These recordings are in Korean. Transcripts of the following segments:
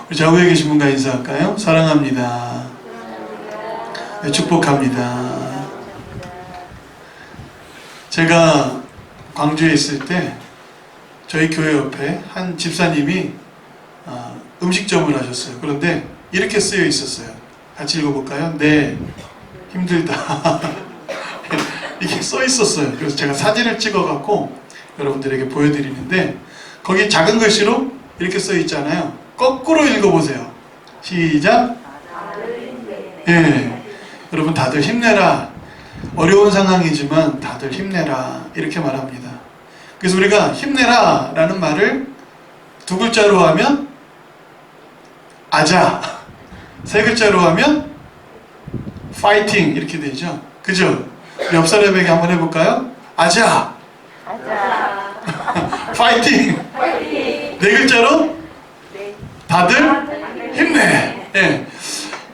우리 좌우에 계신 분과 인사할까요? 사랑합니다. 네, 축복합니다. 제가 광주에 있을 때 저희 교회 옆에 한 집사님이 음식점을 하셨어요. 그런데 이렇게 쓰여 있었어요. 같이 읽어볼까요? 네, 힘들다. 이게 써 있었어요. 그래서 제가 사진을 찍어갖고 여러분들에게 보여드리는데, 거기 작은 글씨로 이렇게 써 있잖아요. 거꾸로 읽어보세요. 시작. 예, 여러분 다들 힘내라. 어려운 상황이지만 다들 힘내라, 이렇게 말합니다. 그래서 우리가 힘내라 라는 말을 두 글자로 하면 아자, 세 글자로 하면 파이팅, 이렇게 되죠. 그죠? 옆 사람에게 한번 해볼까요? 아자, 파이팅. 네 글자로 다들 힘내. 예.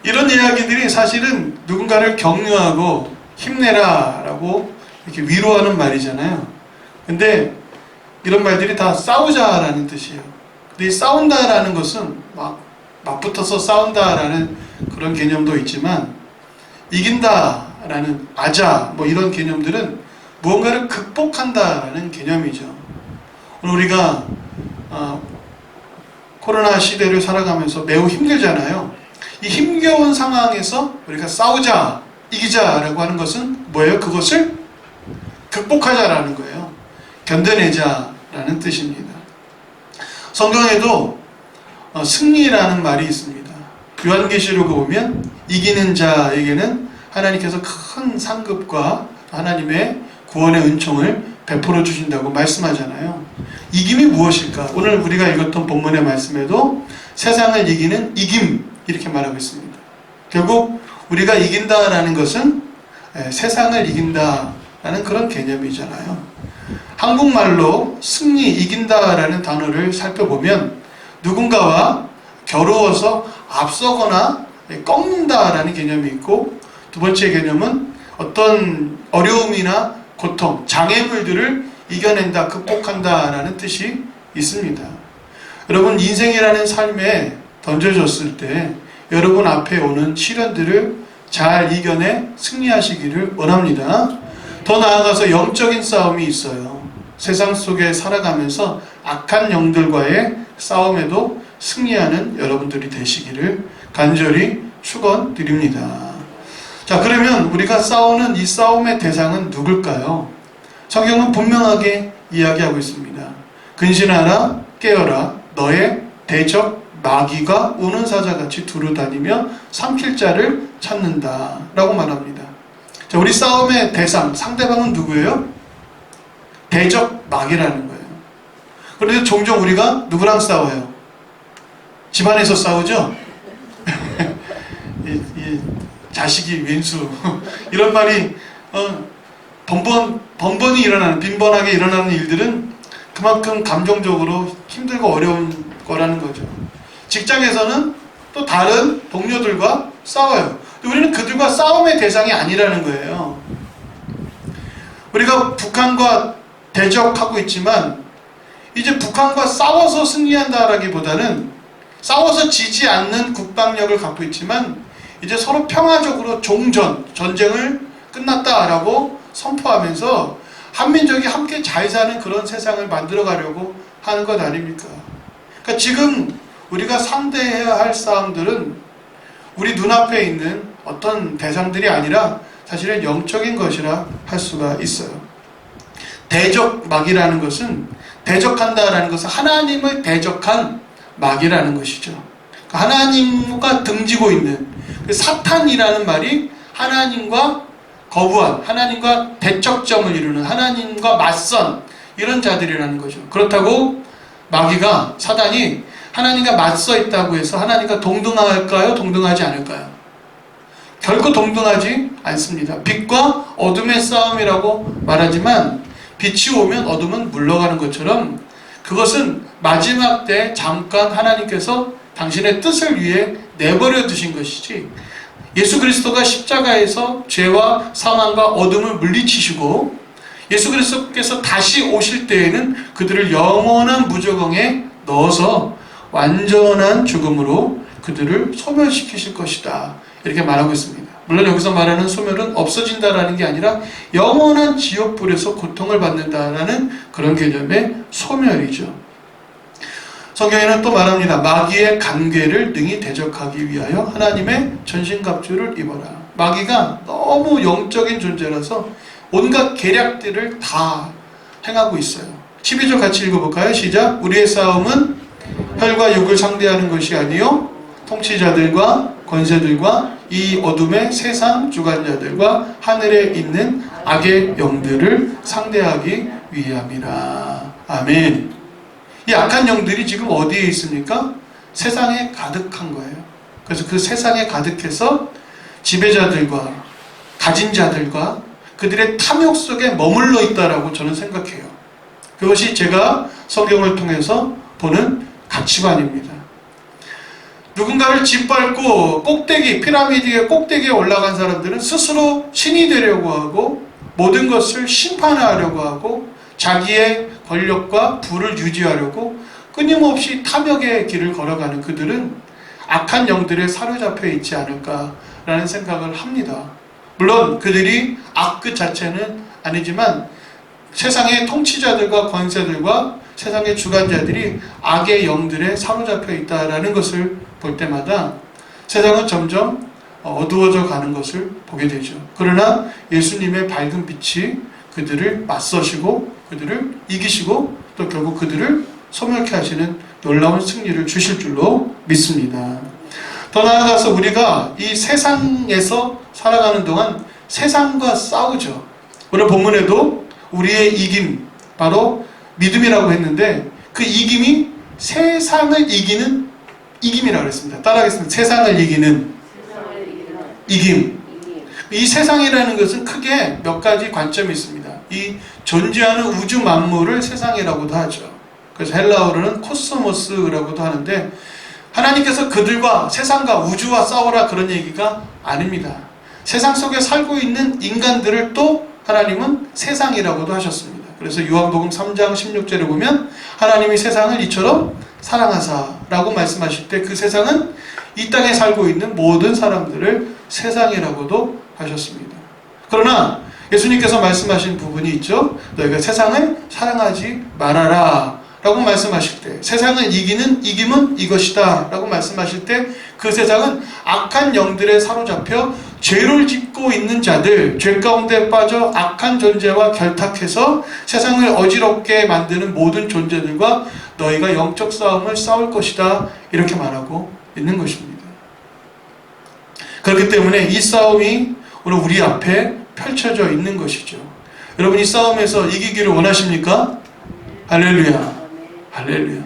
이런 이야기들이 사실은 누군가를 격려하고 힘내라 라고 이렇게 위로하는 말이잖아요. 근데 이런 말들이 다 싸우자라는 뜻이에요. 근데 이 싸운다라는 것은 맞붙어서 싸운다라는 그런 개념도 있지만, 이긴다라는 아자, 뭐 이런 개념들은 무언가를 극복한다라는 개념이죠. 오늘 우리가 코로나 시대를 살아가면서 매우 힘들잖아요. 이 힘겨운 상황에서 우리가 싸우자, 이기자라고 하는 것은 뭐예요? 그것을 극복하자라는 거예요. 견뎌내자라는 뜻입니다. 성경에도 승리라는 말이 있습니다. 요한계시록을 보면 이기는 자에게는 하나님께서 큰 상급과 하나님의 구원의 은총을 베풀어 주신다고 말씀하잖아요. 이김이 무엇일까? 오늘 우리가 읽었던 본문의 말씀에도 세상을 이기는 이김, 이렇게 말하고 있습니다. 결국 우리가 이긴다라는 것은 세상을 이긴다라는 그런 개념이잖아요. 한국말로 승리, 이긴다라는 단어를 살펴보면 누군가와 겨루어서 앞서거나 꺾는다라는 개념이 있고, 두 번째 개념은 어떤 어려움이나 고통, 장애물들을 이겨낸다, 극복한다라는 뜻이 있습니다. 여러분, 인생이라는 삶에 던져졌을 때 여러분 앞에 오는 시련들을 잘 이겨내 승리하시기를 원합니다. 더 나아가서 영적인 싸움이 있어요. 세상 속에 살아가면서 악한 영들과의 싸움에도 승리하는 여러분들이 되시기를 간절히 축원드립니다. 자, 그러면 우리가 싸우는 이 싸움의 대상은 누굴까요? 성경은 분명하게 이야기하고 있습니다. 근신하라, 깨어라, 너의 대적 마귀가 우는 사자같이 두루다니며 삼킬 자를 찾는다 라고 말합니다. 자, 우리 싸움의 대상, 상대방은 누구예요? 대적 마귀라는 거예요. 그런데 종종 우리가 누구랑 싸워요? 집안에서 싸우죠? 이 자식이 왼수 이런 말이 번번이 일어나는, 빈번하게 일어나는 일들은 그만큼 감정적으로 힘들고 어려운 거라는 거죠. 직장에서는 또 다른 동료들과 싸워요. 우리는 그들과 싸움의 대상이 아니라는 거예요. 우리가 북한과 대적하고 있지만 이제 북한과 싸워서 승리한다라기보다는 싸워서 지지 않는 국방력을 갖고 있지만 이제 서로 평화적으로 전쟁을 끝났다라고 선포하면서 한민족이 함께 잘 사는 그런 세상을 만들어 가려고 하는 것 아닙니까? 그러니까 지금 우리가 상대해야 할 싸움들은 우리 눈앞에 있는 어떤 대상들이 아니라 사실은 영적인 것이라 할 수가 있어요. 대적 마귀라는 것은, 대적한다라는 것은 하나님을 대적한 마귀라는 것이죠. 하나님과 등지고 있는 사탄이라는 말이 하나님과 거부한, 하나님과 대척점을 이루는, 하나님과 맞선 이런 자들이라는 거죠. 그렇다고 마귀가, 사단이 하나님과 맞서 있다고 해서 하나님과 동등할까요? 동등하지 않을까요? 결코 동등하지 않습니다. 빛과 어둠의 싸움이라고 말하지만 빛이 오면 어둠은 물러가는 것처럼 그것은 마지막 때 잠깐 하나님께서 당신의 뜻을 위해 내버려 두신 것이지, 예수 그리스도가 십자가에서 죄와 사망과 어둠을 물리치시고 예수 그리스도께서 다시 오실 때에는 그들을 영원한 무저공에 넣어서 완전한 죽음으로 그들을 소멸시키실 것이다. 이렇게 말하고 있습니다. 물론 여기서 말하는 소멸은 없어진다라는 게 아니라 영원한 지옥불에서 고통을 받는다라는 그런 개념의 소멸이죠. 성경에는 또 말합니다. 마귀의 간궤를 능히 대적하기 위하여 하나님의 전신갑주를 입어라. 마귀가 너무 영적인 존재라서 온갖 계략들을 다 행하고 있어요. 12절 같이 읽어볼까요? 시작. 우리의 싸움은 혈과 육을 상대하는 것이 아니요 통치자들과 권세들과 이 어둠의 세상 주관자들과 하늘에 있는 악의 영들을 상대하기 위함이라. 아멘. 이 악한 영들이 지금 어디에 있습니까? 세상에 가득한 거예요. 그래서 그 세상에 가득해서 지배자들과 가진 자들과 그들의 탐욕 속에 머물러 있다라고 저는 생각해요. 그것이 제가 성경을 통해서 보는 가치관입니다. 누군가를 짓밟고 꼭대기, 피라미드의 꼭대기에 올라간 사람들은 스스로 신이 되려고 하고 모든 것을 심판하려고 하고 자기의 권력과 부를 유지하려고 끊임없이 탐욕의 길을 걸어가는 그들은 악한 영들에 사로잡혀 있지 않을까라는 생각을 합니다. 물론 그들이 악 그 자체는 아니지만 세상의 통치자들과 권세들과 세상의 주관자들이 악의 영들에 사로잡혀 있다라는 것을 볼 때마다 세상은 점점 어두워져 가는 것을 보게 되죠. 그러나 예수님의 밝은 빛이 그들을 맞서시고 그들을 이기시고 또 결국 그들을 소멸케 하시는 놀라운 승리를 주실 줄로 믿습니다. 더 나아가서 우리가 이 세상에서 살아가는 동안 세상과 싸우죠. 오늘 본문에도 우리의 이김, 바로 믿음이라고 했는데 그 이김이 세상을 이기는 이김이라고 했습니다. 따라하겠습니다. 세상을 이기는 이김. 이 세상이라는 것은 크게 몇 가지 관점이 있습니다. 이 존재하는 우주 만물을 세상이라고도 하죠. 그래서 헬라어로는 코스모스라고도 하는데 하나님께서 그들과 세상과 우주와 싸워라 그런 얘기가 아닙니다. 세상 속에 살고 있는 인간들을 또 하나님은 세상이라고도 하셨습니다. 그래서 요한복음 3장 16절에 보면 하나님이 세상을 이처럼 사랑하사라고 말씀하실 때 그 세상은 이 땅에 살고 있는 모든 사람들을 세상이라고도 하셨습니다. 그러나 예수님께서 말씀하신 부분이 있죠. 너희가 세상을 사랑하지 말아라 라고 말씀하실 때 세상을 이기는 이김은 이것이다 라고 말씀하실 때 그 세상은 악한 영들에 사로잡혀 죄를 짓고 있는 자들, 죄 가운데 빠져 악한 존재와 결탁해서 세상을 어지럽게 만드는 모든 존재들과 너희가 영적 싸움을 싸울 것이다 이렇게 말하고 있는 것입니다. 그렇기 때문에 이 싸움이 오늘 우리 앞에 펼쳐져 있는 것이죠. 여러분 이 싸움에서 이기기를 원하십니까? 할렐루야. 할렐루야.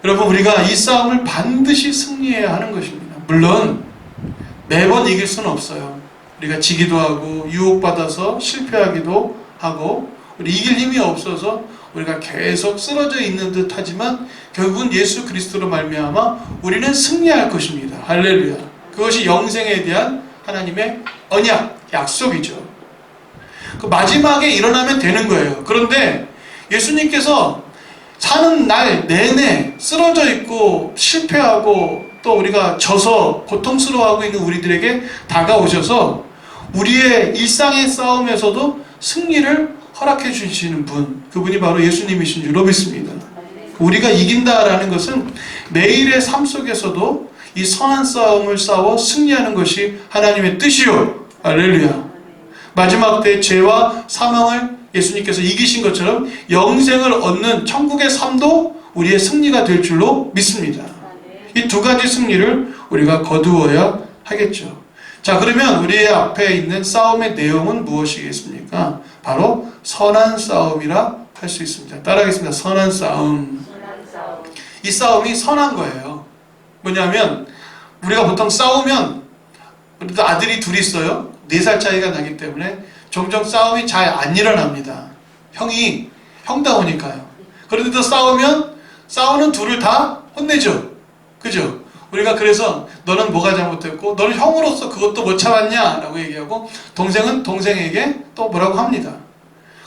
여러분 우리가 이 싸움을 반드시 승리해야 하는 것입니다. 물론 매번 이길 수는 없어요. 우리가 지기도 하고 유혹받아서 실패하기도 하고 우리 이길 힘이 없어서 우리가 계속 쓰러져 있는 듯 하지만 결국은 예수 그리스도로 말미암아 우리는 승리할 것입니다. 할렐루야. 그것이 영생에 대한 하나님의 언약, 약속이죠. 그 마지막에 일어나면 되는 거예요. 그런데 예수님께서 사는 날 내내 쓰러져 있고 실패하고 또 우리가 져서 고통스러워하고 있는 우리들에게 다가오셔서 우리의 일상의 싸움에서도 승리를 허락해 주시는 분, 그분이 바로 예수님이신 줄로 믿습니다. 우리가 이긴다라는 것은 매일의 삶 속에서도 이 선한 싸움을 싸워 승리하는 것이 하나님의 뜻이요. 할렐루야. 마지막 때 죄와 사망을 예수님께서 이기신 것처럼 영생을 얻는 천국의 삶도 우리의 승리가 될 줄로 믿습니다. 이 두 가지 승리를 우리가 거두어야 하겠죠. 자, 그러면 우리의 앞에 있는 싸움의 내용은 무엇이겠습니까? 바로 선한 싸움이라 할 수 있습니다. 따라하겠습니다. 선한 싸움. 이 싸움이 선한 거예요. 뭐냐면 우리가 보통 싸우면 우리도 아들이 둘이 있어요. 4살 차이가 나기 때문에 종종 싸움이 잘 안 일어납니다. 형이 형다우니까요. 그런데도 싸우면 싸우는 둘을 다 혼내죠. 그죠? 우리가 그래서 너는 뭐가 잘못했고 너는 형으로서 그것도 못 참았냐 라고 얘기하고 동생은 동생에게 또 뭐라고 합니다.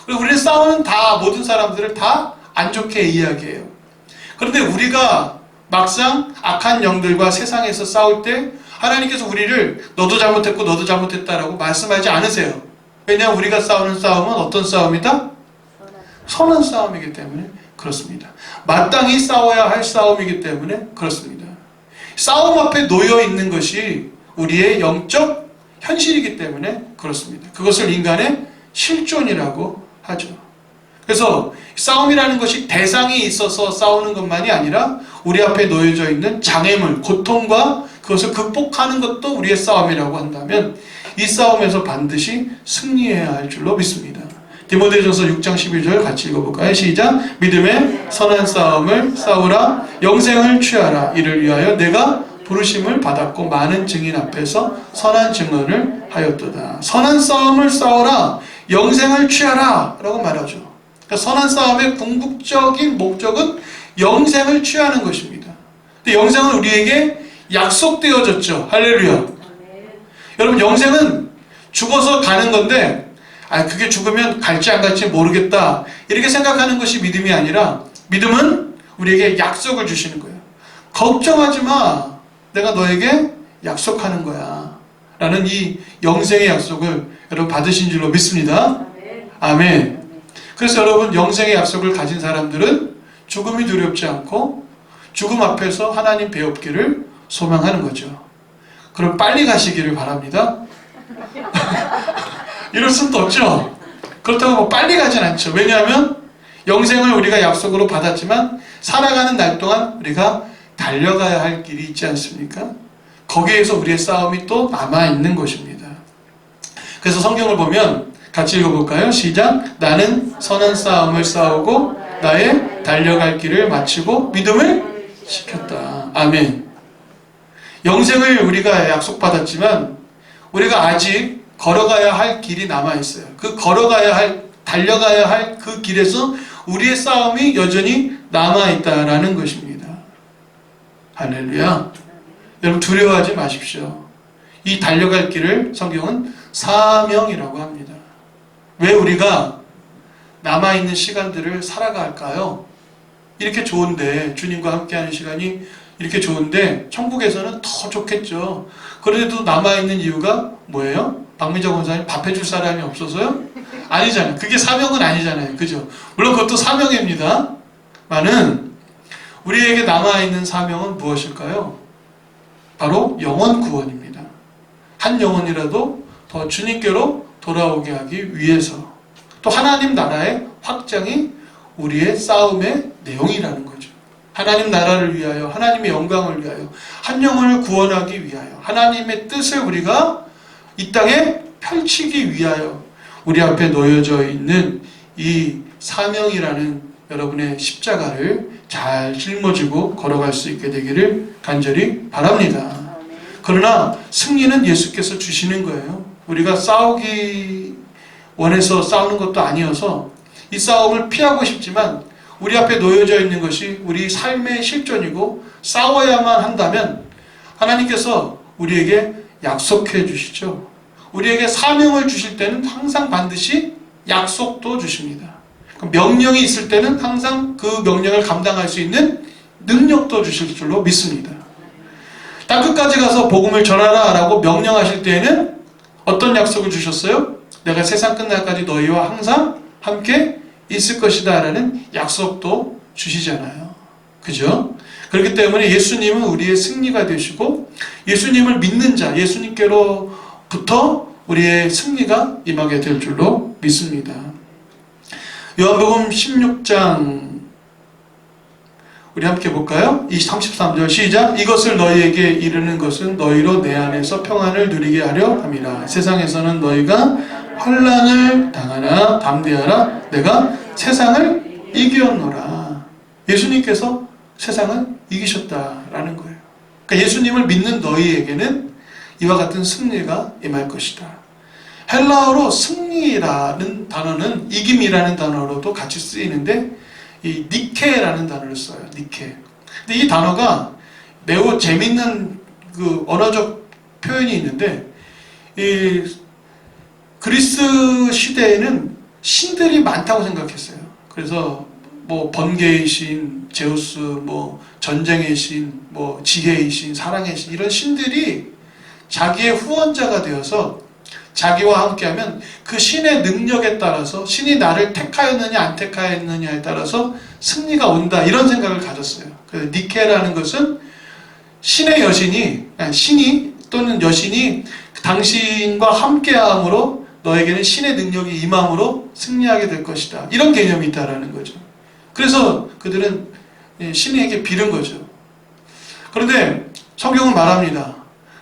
그리고 우리는 싸우는 다 모든 사람들을 다 안 좋게 이야기해요. 그런데 우리가 막상 악한 영들과 세상에서 싸울 때 하나님께서 우리를 너도 잘못했고 너도 잘못했다라고 말씀하지 않으세요. 왜냐하면 우리가 싸우는 싸움은 어떤 싸움이다? 선한 싸움이기 때문에 그렇습니다. 마땅히 싸워야 할 싸움이기 때문에 그렇습니다. 싸움 앞에 놓여 있는 것이 우리의 영적 현실이기 때문에 그렇습니다. 그것을 인간의 실존이라고 하죠. 그래서 싸움이라는 것이 대상이 있어서 싸우는 것만이 아니라 우리 앞에 놓여져 있는 장애물, 고통과 그것을 극복하는 것도 우리의 싸움이라고 한다면 이 싸움에서 반드시 승리해야 할 줄로 믿습니다. 디모데전서 6장 11절 같이 읽어볼까요? 시작! 믿음의 선한 싸움을 싸우라. 영생을 취하라. 이를 위하여 내가 부르심을 받았고 많은 증인 앞에서 선한 증언을 하였도다. 선한 싸움을 싸우라. 영생을 취하라. 라고 말하죠. 그러니까 선한 싸움의 궁극적인 목적은 영생을 취하는 것입니다. 근데 영생은 우리에게 약속되어졌죠. 할렐루야. 여러분, 영생은 죽어서 가는 건데 그게 죽으면 갈지 안 갈지 모르겠다 이렇게 생각하는 것이 믿음이 아니라, 믿음은 우리에게 약속을 주시는 거예요. 걱정하지 마, 내가 너에게 약속하는 거야 라는 이 영생의 약속을 여러분 받으신 줄로 믿습니다. 아멘. 그래서 여러분, 영생의 약속을 가진 사람들은 죽음이 두렵지 않고 죽음 앞에서 하나님 배웁기를 소망하는 거죠. 그럼 빨리 가시기를 바랍니다. 이럴 수도 없죠. 그렇다고 뭐 빨리 가진 않죠. 왜냐하면 영생을 우리가 약속으로 받았지만 살아가는 날 동안 우리가 달려가야 할 길이 있지 않습니까? 거기에서 우리의 싸움이 또 남아있는 것입니다. 그래서 성경을 보면 같이 읽어볼까요? 시작! 나는 선한 싸움을 싸우고 나의 달려갈 길을 마치고 믿음을 지켰다. 아멘. 영생을 우리가 약속받았지만 우리가 아직 걸어가야 할 길이 남아있어요. 그 달려가야 할 그 길에서 우리의 싸움이 여전히 남아있다라는 것입니다. 할렐루야. 여러분, 두려워하지 마십시오. 이 달려갈 길을 성경은 사명이라고 합니다. 왜 우리가 남아있는 시간들을 살아갈까요? 이렇게 좋은데, 주님과 함께하는 시간이 이렇게 좋은데 천국에서는 더 좋겠죠. 그래도 남아있는 이유가 뭐예요? 박민정 원사님, 밥 해줄 사람이 없어서요? 아니잖아요. 그게 사명은 아니잖아요. 그죠? 물론 그것도 사명입니다. 많은 우리에게 남아있는 사명은 무엇일까요? 바로 영혼 구원입니다. 한 영혼이라도 더 주님께로 돌아오게 하기 위해서, 또 하나님 나라의 확장이 우리의 싸움의 내용이라는 거죠. 하나님 나라를 위하여, 하나님의 영광을 위하여, 한 영혼을 구원하기 위하여, 하나님의 뜻을 우리가 이 땅에 펼치기 위하여 우리 앞에 놓여져 있는 이 사명이라는 여러분의 십자가를 잘 짊어지고 걸어갈 수 있게 되기를 간절히 바랍니다. 그러나 승리는 예수께서 주시는 거예요. 우리가 싸우기 원해서 싸우는 것도 아니어서 이 싸움을 피하고 싶지만 우리 앞에 놓여져 있는 것이 우리 삶의 실존이고 싸워야만 한다면 하나님께서 우리에게 약속해 주시죠. 우리에게 사명을 주실 때는 항상 반드시 약속도 주십니다. 명령이 있을 때는 항상 그 명령을 감당할 수 있는 능력도 주실 줄로 믿습니다. 땅끝까지 가서 복음을 전하라 라고 명령하실 때에는 어떤 약속을 주셨어요? 내가 세상 끝날까지 너희와 항상 함께 있을 것이다 라는 약속도 주시잖아요. 그죠? 그렇기 때문에 예수님은 우리의 승리가 되시고 예수님을 믿는 자, 예수님께로부터 우리의 승리가 임하게 될 줄로 믿습니다. 요한복음 16장 우리 함께 볼까요? 33절 시작! 이것을 너희에게 이르는 것은 너희로 내 안에서 평안을 누리게 하려 함이라. 세상에서는 너희가 환난을 당하나 담대하라. 내가 세상을 이기었노라. 예수님께서 세상을 이기셨다라는 거예요. 그러니까 예수님을 믿는 너희에게는 이와 같은 승리가 임할 것이다. 헬라어로 승리라는 단어는 이김이라는 단어로도 같이 쓰이는데 이 니케라는 단어를 써요. 니케. 근데 이 단어가 매우 재밌는 그 언어적 표현이 있는데, 이 그리스 시대에는 신들이 많다고 생각했어요. 그래서 뭐 번개의 신, 제우스, 뭐 전쟁의 신, 뭐 지혜의 신, 사랑의 신, 이런 신들이 자기의 후원자가 되어서 자기와 함께하면 그 신의 능력에 따라서 신이 나를 택하였느냐 안 택하였느냐에 따라서 승리가 온다, 이런 생각을 가졌어요. 그래서 니케라는 것은 신의 여신이, 신이 또는 여신이 당신과 함께함으로 너에게는 신의 능력이 임함으로 승리하게 될 것이다, 이런 개념이 있다라는 거죠. 그래서 그들은 신에게 빌은 거죠. 그런데 성경은 말합니다.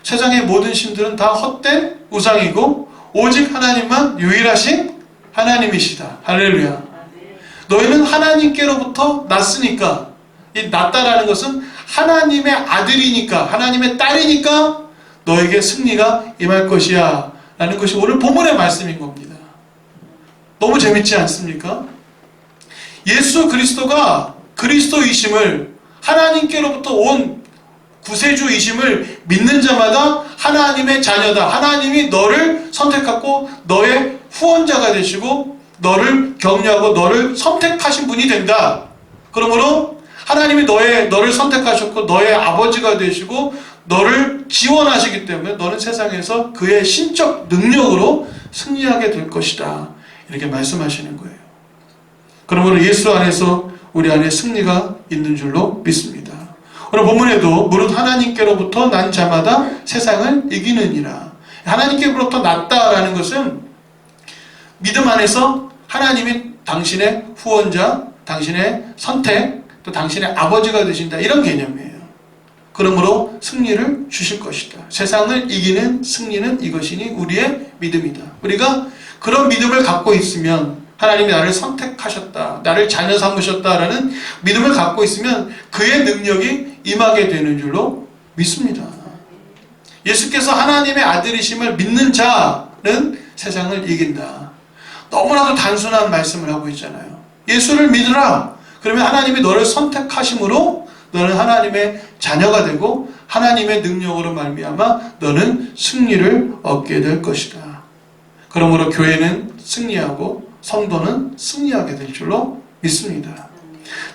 세상의 모든 신들은 다 헛된 우상이고 오직 하나님만 유일하신 하나님이시다. 할렐루야. 너희는 하나님께로부터 났으니까, 이 났다라는 것은 하나님의 아들이니까, 하나님의 딸이니까 너에게 승리가 임할 것이야 라는 것이 오늘 본문의 말씀인 겁니다. 너무 재밌지 않습니까? 예수 그리스도가 그리스도이심을, 하나님께로부터 온 구세주이심을 믿는 자마다 하나님의 자녀다, 하나님이 너를 선택하고 너의 후원자가 되시고 너를 격려하고 너를 선택하신 분이 된다. 그러므로 하나님이 너를 선택하셨고 너의 아버지가 되시고 너를 지원하시기 때문에 너는 세상에서 그의 신적 능력으로 승리하게 될 것이다, 이렇게 말씀하시는 거예요. 그러므로 예수 안에서 우리 안에 승리가 있는 줄로 믿습니다. 오늘 본문에도 무릇 하나님께로부터 난 자마다 세상을 이기느니라. 하나님께로부터 났다라는 것은 믿음 안에서 하나님이 당신의 후원자, 당신의 선택, 또 당신의 아버지가 되신다, 이런 개념이에요. 그러므로 승리를 주실 것이다. 세상을 이기는 승리는 이것이니 우리의 믿음이다. 우리가 그런 믿음을 갖고 있으면, 하나님이 나를 선택하셨다, 나를 자녀 삼으셨다라는 믿음을 갖고 있으면 그의 능력이 임하게 되는 줄로 믿습니다. 예수께서 하나님의 아들이심을 믿는 자는 세상을 이긴다. 너무나도 단순한 말씀을 하고 있잖아요. 예수를 믿으라. 그러면 하나님이 너를 선택하심으로 너는 하나님의 자녀가 되고 하나님의 능력으로 말미암아 너는 승리를 얻게 될 것이다. 그러므로 교회는 승리하고 성도는 승리하게 될 줄로 믿습니다.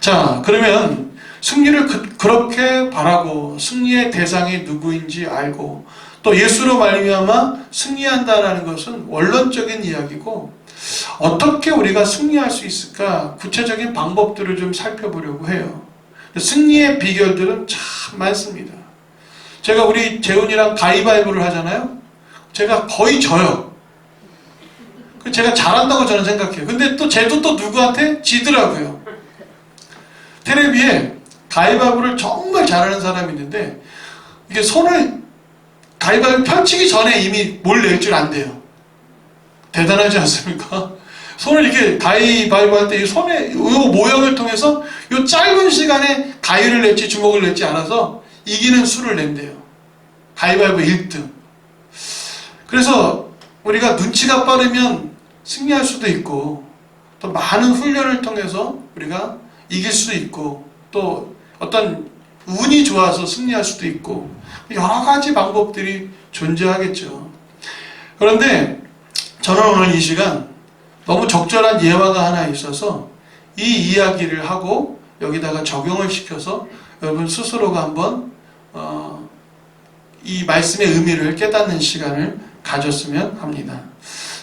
자, 그러면 승리를 그렇게 바라고 승리의 대상이 누구인지 알고 또 예수로 말미암아 승리한다라는 것은 원론적인 이야기고, 어떻게 우리가 승리할 수 있을까 구체적인 방법들을 좀 살펴보려고 해요. 승리의 비결들은 참 많습니다. 제가 우리 재훈이랑 가위바위보를 하잖아요. 제가 거의 져요. 제가 잘한다고 저는 생각해요. 근데 또 쟤도 또 누구한테 지더라고요. 텔레비에 가위바위보를 정말 잘하는 사람이 있는데, 이게 손을 가위바위보 펼치기 전에 이미 뭘 낼 줄 안 돼요. 대단하지 않습니까? 손을 이렇게 가위바위보 할 때 이 손의 이 모양을 통해서 이 짧은 시간에 가위를 낼지 주먹을 낼지 알아서 이기는 수를 낸대요. 가위바위보 1등. 그래서 우리가 눈치가 빠르면 승리할 수도 있고, 또 많은 훈련을 통해서 우리가 이길 수도 있고, 또 어떤 운이 좋아서 승리할 수도 있고, 여러 가지 방법들이 존재하겠죠. 그런데 저는 오늘 이 시간 너무 적절한 예화가 하나 있어서 이 이야기를 하고 여기다가 적용을 시켜서 여러분 스스로가 한번 이 말씀의 의미를 깨닫는 시간을 가졌으면 합니다.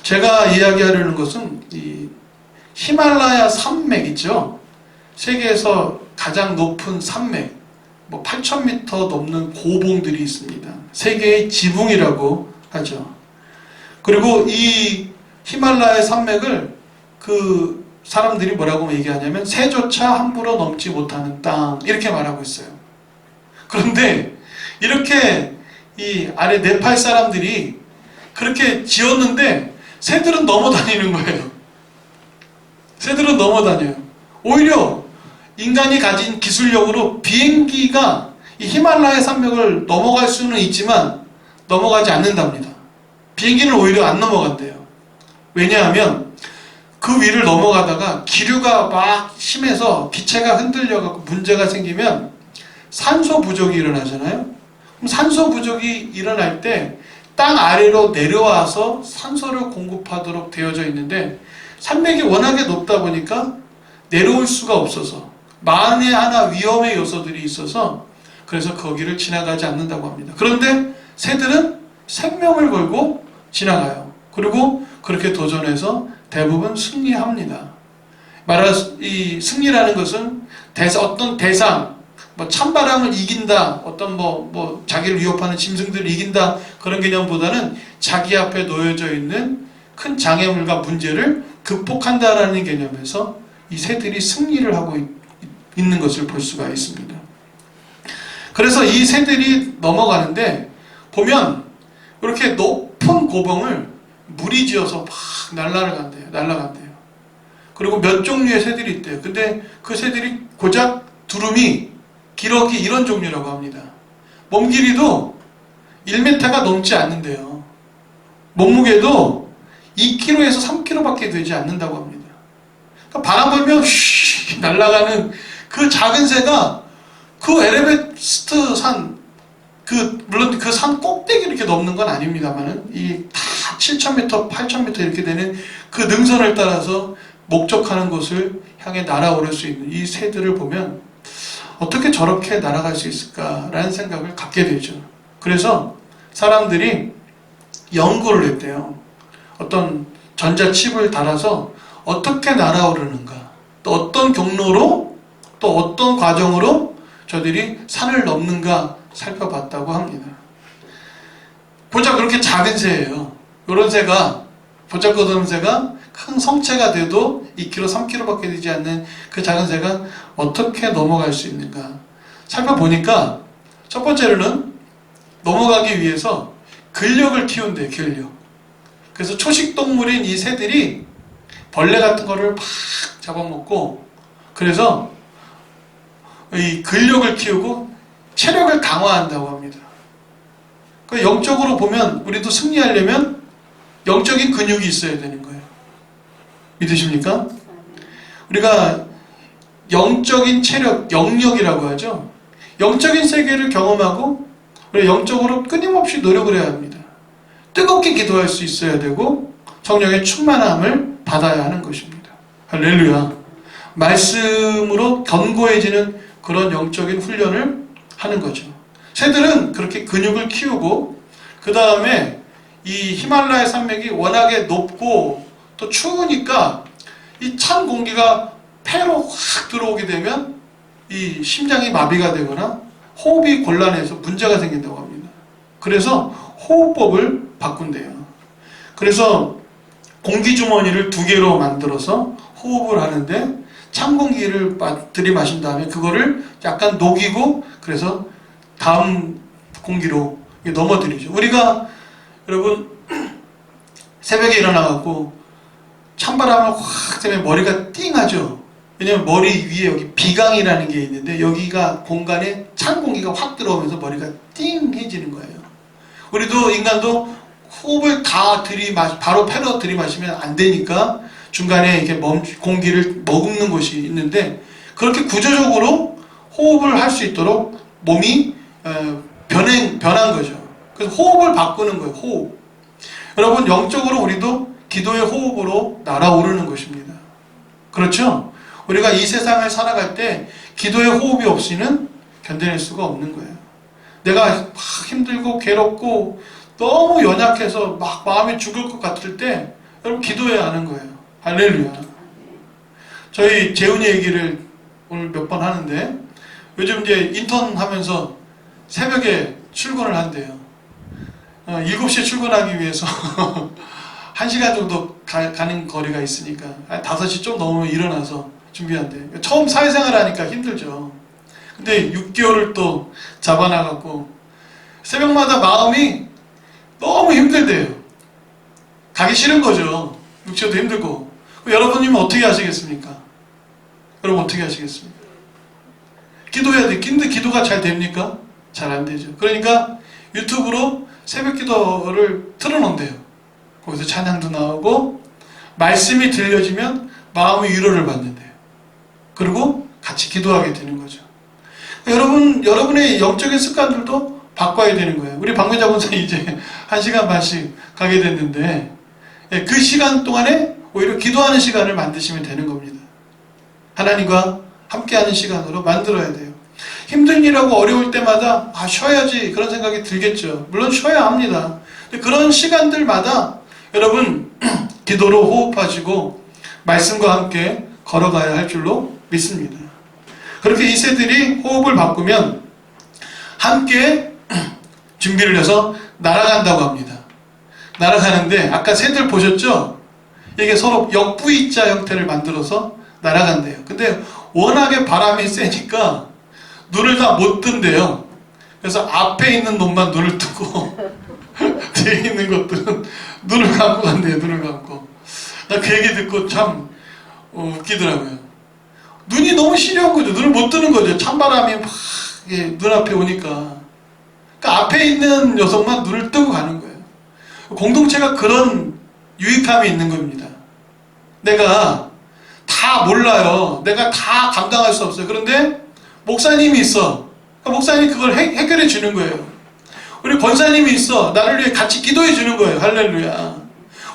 제가 이야기하려는 것은 이 히말라야 산맥 있죠? 세계에서 가장 높은 산맥, 뭐 8,000m 넘는 고봉들이 있습니다. 세계의 지붕이라고 하죠. 그리고 이 히말라야 산맥을 그 사람들이 뭐라고 얘기하냐면 새조차 함부로 넘지 못하는 땅, 이렇게 말하고 있어요. 그런데 이렇게 이 아래 네팔 사람들이 그렇게 지었는데 새들은 넘어다니는 거예요. 새들은 넘어다녀요. 오히려 인간이 가진 기술력으로 비행기가 이 히말라야 산맥을 넘어갈 수는 있지만 넘어가지 않는답니다. 비행기는 오히려 안 넘어간대요. 왜냐하면 그 위를 넘어가다가 기류가 막 심해서 기체가 흔들려갖고 문제가 생기면 산소 부족이 일어나잖아요. 그럼 산소 부족이 일어날 때 땅 아래로 내려와서 산소를 공급하도록 되어져 있는데 산맥이 워낙에 높다 보니까 내려올 수가 없어서 만에 하나 위험의 요소들이 있어서 그래서 거기를 지나가지 않는다고 합니다. 그런데 새들은 생명을 걸고 지나가요. 그리고 그렇게 도전해서 대부분 승리합니다. 이 승리라는 것은 어떤 대상, 찬바람을 이긴다, 어떤 자기를 위협하는 짐승들을 이긴다, 그런 개념보다는 자기 앞에 놓여져 있는 큰 장애물과 문제를 극복한다라는 개념에서 이 새들이 승리를 하고 있는 것을 볼 수가 있습니다. 그래서 이 새들이 넘어가는데 보면 이렇게 높은 고봉을 무리지어서 막 날아간대요. 그리고 몇 종류의 새들이 있대요. 근데 그 새들이 고작 두루미, 기러기 이런 종류라고 합니다. 몸 길이도 1m가 넘지 않는데요. 몸무게도 2kg에서 3kg밖에 되지 않는다고 합니다. 그러니까 바람 불면 휘 날아가는 그 작은 새가 그 에베레스트 산, 물론 그 산 꼭대기 이렇게 넘는 건 아닙니다만은 다 7,000m, 8,000m 이렇게 되는 그 능선을 따라서 목적하는 곳을 향해 날아오를 수 있는 이 새들을 보면 어떻게 저렇게 날아갈 수 있을까라는 생각을 갖게 되죠. 그래서 사람들이 연구를 했대요. 어떤 전자칩을 달아서 어떻게 날아오르는가, 또 어떤 경로로, 또 어떤 과정으로 저들이 산을 넘는가 살펴봤다고 합니다. 보자 그렇게 작은 새예요. 이런 새가, 보잘것없는 새가 큰 성체가 돼도 2kg, 3kg밖에 되지 않는 그 작은 새가 어떻게 넘어갈 수 있는가 살펴보니까 첫 번째로는 넘어가기 위해서 근력을 키운대요. 근력. 그래서 초식동물인 이 새들이 벌레 같은 거를 막 잡아먹고, 그래서 이 근력을 키우고 체력을 강화한다고 합니다. 그러니까 영적으로 보면 우리도 승리하려면 영적인 근육이 있어야 되는 거예요. 믿으십니까? 우리가 영적인 체력, 영력이라고 하죠. 영적인 세계를 경험하고 우리가 영적으로 끊임없이 노력을 해야 합니다. 뜨겁게 기도할 수 있어야 되고 성령의 충만함을 받아야 하는 것입니다. 할렐루야. 말씀으로 견고해지는 그런 영적인 훈련을 하는 거죠. 새들은 그렇게 근육을 키우고, 그 다음에 이 히말라야 산맥이 워낙에 높고 또 추우니까 이 찬 공기가 폐로 확 들어오게 되면 이 심장이 마비가 되거나 호흡이 곤란해서 문제가 생긴다고 합니다. 그래서 호흡법을 바꾼대요. 그래서 공기주머니를 2개로 만들어서 호흡을 하는데 찬 공기를 들이마신 다음에 그거를 약간 녹이고, 그래서 다음 공기로 넘어뜨리죠. 우리가 여러분 새벽에 일어나갖고 찬바람을 확 때문에 머리가 띵하죠. 왜냐면 머리 위에 여기 비강이라는 게 있는데 여기가 공간에 찬 공기가 확 들어오면서 머리가 띵해지는 거예요. 우리도 인간도 호흡을 다 바로 폐로 들이마시면 안 되니까 중간에 이렇게 공기를 머금는 곳이 있는데, 그렇게 구조적으로 호흡을 할 수 있도록 몸이 변한 거죠. 그래서 호흡을 바꾸는 거예요. 호흡. 여러분 영적으로 우리도 기도의 호흡으로 날아오르는 것입니다. 그렇죠? 우리가 이 세상을 살아갈 때 기도의 호흡이 없이는 견뎌낼 수가 없는 거예요. 내가 막 힘들고 괴롭고 너무 연약해서 막 마음이 죽을 것 같을 때 여러분 기도해야 하는 거예요. 할렐루야. 저희 재훈이 얘기를 오늘 몇 번 하는데, 요즘 이제 인턴 하면서 새벽에 출근을 한대요. 7시에 출근하기 위해서 1시간 정도 가는 거리가 있으니까 5시 좀 넘으면 일어나서 준비한대. 처음 사회생활 하니까 힘들죠. 근데 6개월을 또 잡아나갔고 새벽마다 마음이 너무 힘들대요. 가기 싫은 거죠. 육체도 힘들고. 여러분이면 어떻게 하시겠습니까? 여러분 어떻게 하시겠습니까? 기도해야 돼. 근데 기도가 잘 됩니까? 잘 안 되죠. 그러니까 유튜브로 새벽 기도를 틀어놓는대요. 거기서 찬양도 나오고 말씀이 들려지면 마음의 위로를 받는데요. 그리고 같이 기도하게 되는 거죠. 여러분의 영적인 습관들도 바꿔야 되는 거예요. 우리 박매자 권사 이제 1시간 반씩 가게 됐는데 그 시간 동안에 오히려 기도하는 시간을 만드시면 되는 겁니다. 하나님과 함께하는 시간으로 만들어야 돼요. 힘든 일하고 어려울 때마다 쉬어야지 그런 생각이 들겠죠. 물론 쉬어야 합니다. 근데 그런 시간들마다 여러분 기도로 호흡하시고 말씀과 함께 걸어가야 할 줄로 믿습니다. 그렇게 이 새들이 호흡을 바꾸면 함께 준비를 해서 날아간다고 합니다. 날아가는데 아까 새들 보셨죠? 이게 서로 역V자 형태를 만들어서 날아간대요. 근데 워낙에 바람이 세니까 눈을 다 못 뜬대요. 그래서 앞에 있는 놈만 눈을 뜨고 뒤에 있는 것들은 눈을 감고 간대요. 눈을 감고. 나 그 얘기 듣고 참 웃기더라고요. 눈이 너무 시려운 거죠. 눈을 못 뜨는 거죠. 찬바람이 막 눈앞에 오니까. 그러니까 앞에 있는 녀석만 눈을 뜨고 가는 거예요. 공동체가 그런 유익함이 있는 겁니다. 내가 다 몰라요. 내가 다 감당할 수 없어요. 그런데 목사님이 있어. 그러니까 목사님이 그걸 해결해 주는 거예요. 우리 권사님이 있어. 나를 위해 같이 기도해 주는 거예요. 할렐루야.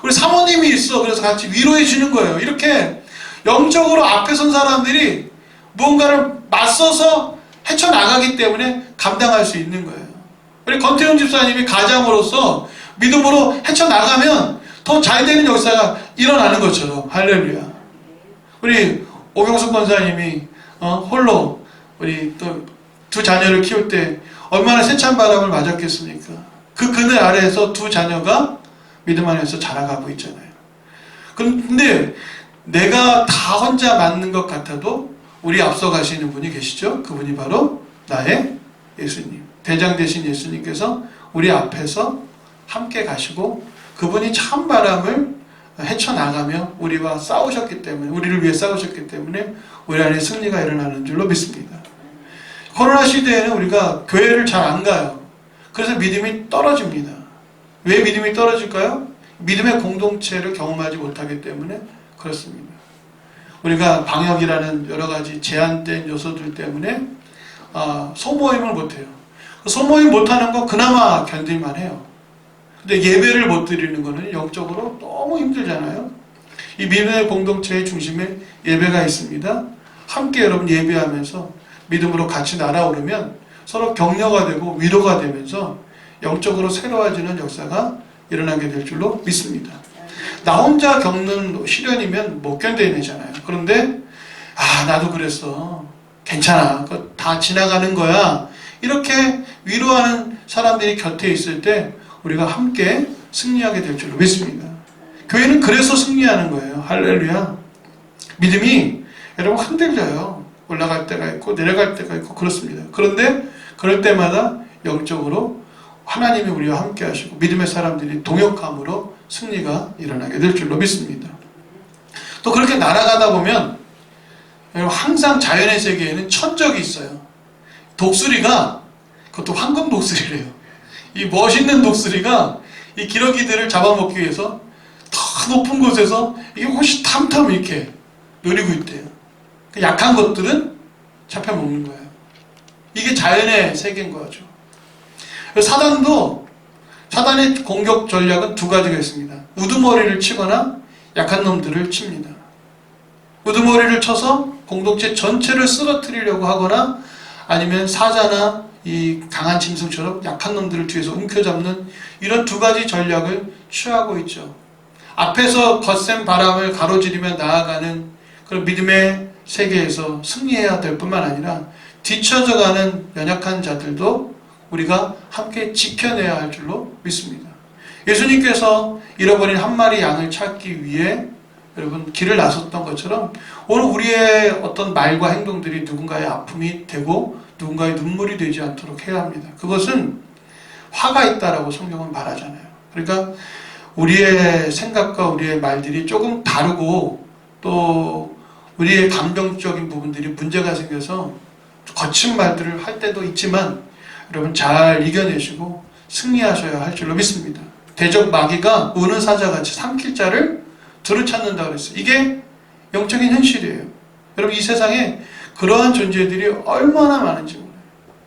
우리 사모님이 있어. 그래서 같이 위로해 주는 거예요. 이렇게 영적으로 앞에 선 사람들이 무언가를 맞서서 헤쳐나가기 때문에 감당할 수 있는 거예요. 우리 권태훈 집사님이 가장으로서 믿음으로 헤쳐나가면 더 잘 되는 역사가 일어나는 것처럼. 할렐루야. 우리 오경숙 권사님이 홀로 우리 또 두 자녀를 키울 때 얼마나 세찬 바람을 맞았겠습니까? 그 그늘 아래에서 두 자녀가 믿음 안에서 자라가고 있잖아요. 근데 내가 다 혼자 맞는 것 같아도 우리 앞서 가시는 분이 계시죠? 그분이 바로 나의 예수님. 대장 되신 예수님께서 우리 앞에서 함께 가시고 그분이 참 바람을 헤쳐나가며 우리와 싸우셨기 때문에, 우리를 위해 싸우셨기 때문에 우리 안에 승리가 일어나는 줄로 믿습니다. 코로나 시대에는 우리가 교회를 잘 안 가요. 그래서 믿음이 떨어집니다. 왜 믿음이 떨어질까요? 믿음의 공동체를 경험하지 못하기 때문에 그렇습니다. 우리가 방역이라는 여러 가지 제한된 요소들 때문에 소모임을 못해요. 소모임 못하는 거 그나마 견딜만 해요. 근데 예배를 못 드리는 거는 영적으로 너무 힘들잖아요. 이 믿음의 공동체의 중심에 예배가 있습니다. 함께 여러분 예배하면서 믿음으로 같이 날아오르면 서로 격려가 되고 위로가 되면서 영적으로 새로워지는 역사가 일어나게 될 줄로 믿습니다. 나 혼자 겪는 시련이면 못 견뎌내잖아요. 그런데 나도 그랬어. 괜찮아. 그거 다 지나가는 거야. 이렇게 위로하는 사람들이 곁에 있을 때 우리가 함께 승리하게 될 줄로 믿습니다. 교회는 그래서 승리하는 거예요. 할렐루야. 믿음이 여러분 흔들려요. 올라갈 때가 있고 내려갈 때가 있고 그렇습니다. 그런데 그럴 때마다 영적으로 하나님이 우리와 함께 하시고 믿음의 사람들이 동역함으로 승리가 일어나게 될 줄로 믿습니다. 또 그렇게 날아가다 보면 항상 자연의 세계에는 천적이 있어요. 독수리가, 그것도 황금 독수리래요. 이 멋있는 독수리가 이 기러기들을 잡아먹기 위해서 더 높은 곳에서 이게 호시탐탐 이렇게 노리고 있대요. 약한 것들은 잡혀먹는 거예요. 이게 자연의 세계인 거죠. 사단의 공격 전략은 두 가지가 있습니다. 우두머리를 치거나 약한 놈들을 칩니다. 우두머리를 쳐서 공동체 전체를 쓰러뜨리려고 하거나 아니면 사자나 이 강한 짐승처럼 약한 놈들을 뒤에서 움켜잡는 이런 두 가지 전략을 취하고 있죠. 앞에서 거센 바람을 가로지르며 나아가는 그런 믿음의 세계에서 승리해야 될 뿐만 아니라 뒤쳐져가는 연약한 자들도 우리가 함께 지켜내야 할 줄로 믿습니다. 예수님께서 잃어버린 한 마리 양을 찾기 위해 여러분 길을 나섰던 것처럼 오늘 우리의 어떤 말과 행동들이 누군가의 아픔이 되고 누군가의 눈물이 되지 않도록 해야 합니다. 그것은 화가 있다라고 성경은 말하잖아요. 그러니까 우리의 생각과 우리의 말들이 조금 다르고 또 우리의 감정적인 부분들이 문제가 생겨서 거친 말들을 할 때도 있지만 여러분 잘 이겨내시고 승리하셔야 할 줄로 믿습니다. 대적 마귀가 우는 사자같이 삼킬 자를 두루 찾는다 그랬어요. 이게 영적인 현실이에요. 여러분 이 세상에 그러한 존재들이 얼마나 많은지 몰라요.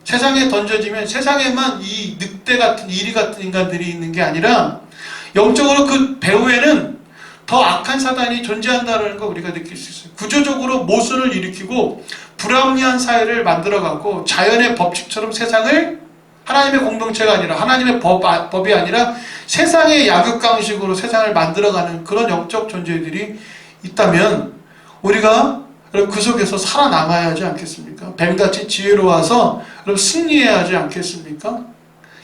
세상에 던져지면 세상에만 이 늑대 같은 이리 같은 인간들이 있는 게 아니라 영적으로 그 배후에는 더 더 악한 사단이 존재한다는 거 우리가 느낄 수 있어요. 구조적으로 모순을 일으키고 불합리한 사회를 만들어가고 자연의 법칙처럼 세상을 하나님의 공동체가 아니라 하나님의 법이 아니라 세상의 약육강식으로 세상을 만들어가는 그런 영적 존재들이 있다면 우리가 그 속에서 살아남아야 하지 않겠습니까? 뱀같이 지혜로워서 승리해야 하지 않겠습니까?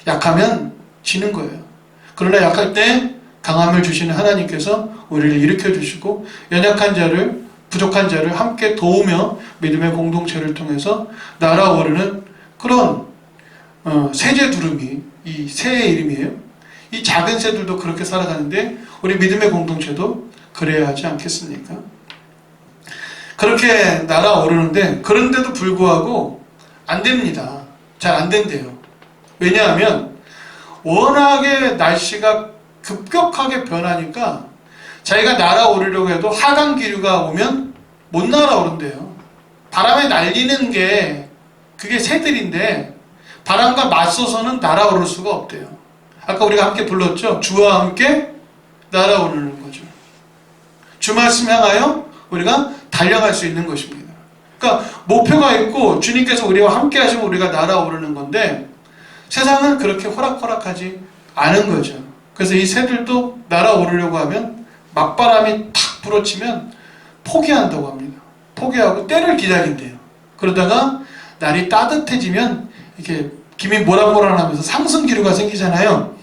약하면 지는 거예요. 그러나 약할 때 강함을 주시는 하나님께서 우리를 일으켜 주시고 연약한 자를, 부족한 자를 함께 도우며 믿음의 공동체를 통해서 날아오르는 그런 새제 두루미, 이 새의 이름이에요. 이 작은 새들도 그렇게 살아가는데 우리 믿음의 공동체도 그래야 하지 않겠습니까? 그렇게 날아오르는데 그런데도 불구하고 안 됩니다. 잘 안 된대요. 왜냐하면 워낙에 날씨가 급격하게 변하니까 자기가 날아오르려고 해도 하강 기류가 오면 못 날아오른대요. 바람에 날리는 게 그게 새들인데 바람과 맞서서는 날아오를 수가 없대요. 아까 우리가 함께 불렀죠? 주와 함께 날아오르는 거죠. 주 말씀 향하여 우리가 달려갈 수 있는 것입니다. 그러니까 목표가 있고 주님께서 우리와 함께 하시면 우리가 날아오르는 건데 세상은 그렇게 호락호락하지 않은 거죠. 그래서 이 새들도 날아오르려고 하면 맞바람이 탁 불어치면 포기한다고 합니다. 포기하고 때를 기다린대요. 그러다가 날이 따뜻해지면 이렇게 김이 모락모락하면서 상승 기류가 생기잖아요.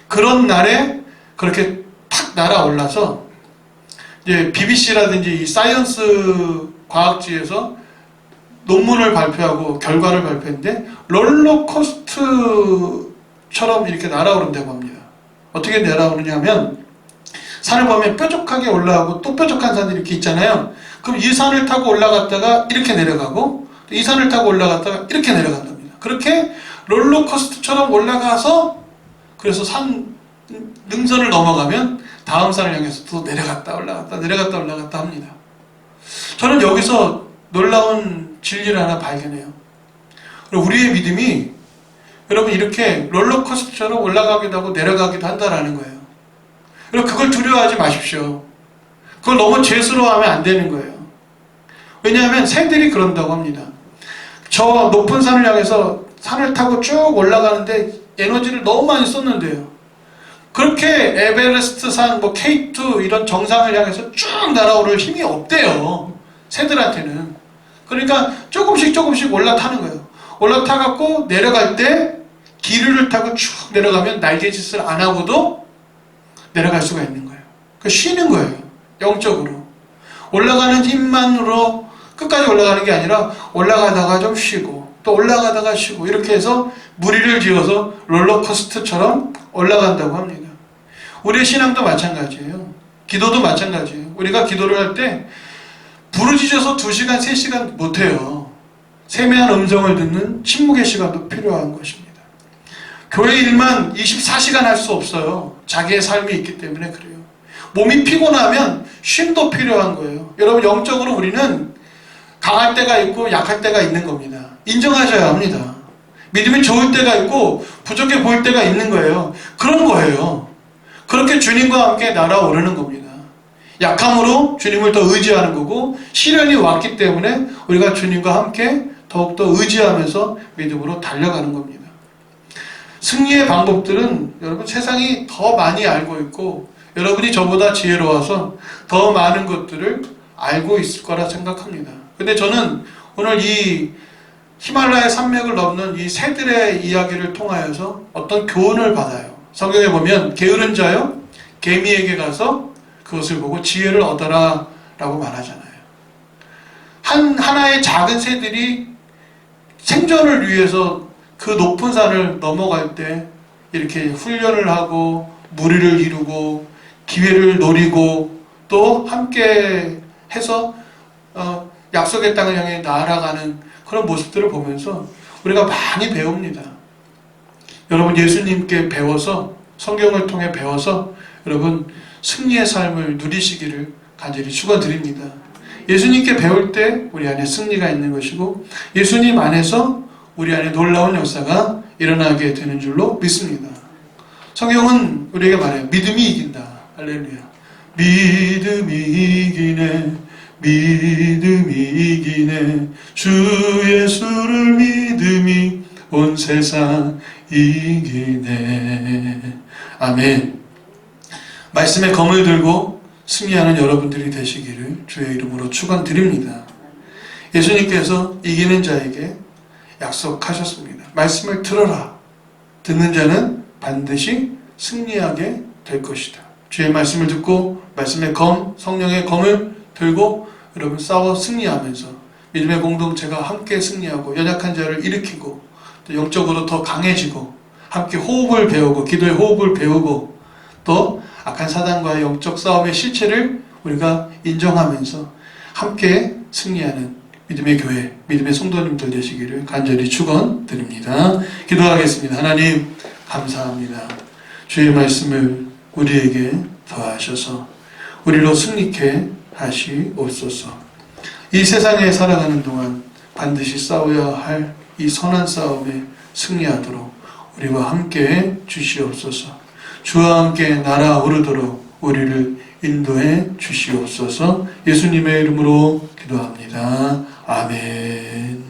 그런 날에 그렇게 탁 날아올라서 이제 BBC라든지 이 사이언스 과학지에서 논문을 발표하고 결과를 발표했는데 롤러코스터처럼 이렇게 날아오른다고 합니다. 어떻게 날아오르냐면 산을 보면 뾰족하게 올라가고 또 뾰족한 산이 이렇게 있잖아요. 그럼 이 산을 타고 올라갔다가 이렇게 내려가고 이 산을 타고 올라갔다가 이렇게 내려간답니다. 그렇게 롤러코스터처럼 올라가서 그래서 능선을 넘어가면 다음 산을 향해서 또 내려갔다 올라갔다 내려갔다 올라갔다 합니다. 저는 여기서 놀라운 진리를 하나 발견해요. 우리의 믿음이 여러분 이렇게 롤러코스터처럼 올라가기도 하고 내려가기도 한다라는 거예요. 여러분 그걸 두려워하지 마십시오. 그걸 너무 죄스러워하면 안 되는 거예요. 왜냐하면 새들이 그런다고 합니다. 저 높은 산을 향해서 산을 타고 쭉 올라가는데 에너지를 너무 많이 썼는데요. 그렇게 에베레스트 산, K2 이런 정상을 향해서 쭉 날아오를 힘이 없대요. 새들한테는. 그러니까 조금씩 올라타는 거예요. 올라타갖고 내려갈 때 기류를 타고 쭉 내려가면 날개짓을 안 하고도 내려갈 수가 있는 거예요. 그러니까 쉬는 거예요. 영적으로. 올라가는 힘만으로 끝까지 올라가는 게 아니라 올라가다가 좀 쉬고 또 올라가다가 쉬고 이렇게 해서 무리를 지어서 롤러코스터처럼 올라간다고 합니다. 우리의 신앙도 마찬가지예요. 기도도 마찬가지예요. 우리가 기도를 할 때 부르짖어서 2시간, 3시간 못해요. 세미한 음성을 듣는 침묵의 시간도 필요한 것입니다. 교회 일만 24시간 할 수 없어요. 자기의 삶이 있기 때문에 그래요. 몸이 피곤하면 쉼도 필요한 거예요. 여러분 영적으로 우리는 강할 때가 있고 약할 때가 있는 겁니다. 인정하셔야 합니다. 믿음이 좋을 때가 있고 부족해 보일 때가 있는 거예요. 그런 거예요. 그렇게 주님과 함께 날아오르는 겁니다. 약함으로 주님을 더 의지하는 거고 시련이 왔기 때문에 우리가 주님과 함께 더욱더 의지하면서 믿음으로 달려가는 겁니다. 승리의 방법들은 여러분 세상이 더 많이 알고 있고 여러분이 저보다 지혜로워서 더 많은 것들을 알고 있을 거라 생각합니다. 근데 저는 오늘 이 히말라야 산맥을 넘는 이 새들의 이야기를 통하여서 어떤 교훈을 받아요. 성경에 보면 게으른 자요 개미에게 가서 그것을 보고 지혜를 얻어라 라고 말하잖아요. 하나의 작은 새들이 생존을 위해서 그 높은 산을 넘어갈 때 이렇게 훈련을 하고 무리를 이루고 기회를 노리고 또 함께 해서 약속의 땅을 향해 나아가는 그런 모습들을 보면서 우리가 많이 배웁니다. 여러분 예수님께 배워서 성경을 통해 배워서 여러분 승리의 삶을 누리시기를 간절히 축원드립니다. 예수님께 배울 때 우리 안에 승리가 있는 것이고 예수님 안에서 우리 안에 놀라운 역사가 일어나게 되는 줄로 믿습니다. 성경은 우리에게 말해요. 믿음이 이긴다. 할렐루야. 믿음이 이기네. 믿음이 이기네. 주 예수를 믿음이 온 세상 이기네. 아멘. 말씀의 검을 들고 승리하는 여러분들이 되시기를 주의 이름으로 축원드립니다. 예수님께서 이기는 자에게 약속하셨습니다. 말씀을 들어라. 듣는 자는 반드시 승리하게 될 것이다. 주의 말씀을 듣고 말씀의 검, 성령의 검을 들고 여러분 싸워 승리하면서 믿음의 공동체가 함께 승리하고 연약한 자를 일으키고 또 영적으로 더 강해지고 함께 호흡을 배우고 기도의 호흡을 배우고 또 악한 사단과의 영적 싸움의 실체를 우리가 인정하면서 함께 승리하는 믿음의 교회, 믿음의 성도님들 되시기를 간절히 축원드립니다. 기도하겠습니다. 하나님 감사합니다. 주의 말씀을 우리에게 더하셔서 우리로 승리케 하시옵소서. 이 세상에 살아가는 동안 반드시 싸워야 할 이 선한 싸움에 승리하도록 우리와 함께 주시옵소서. 주와 함께 날아오르도록 우리를 인도해 주시옵소서. 예수님의 이름으로 기도합니다. 아멘.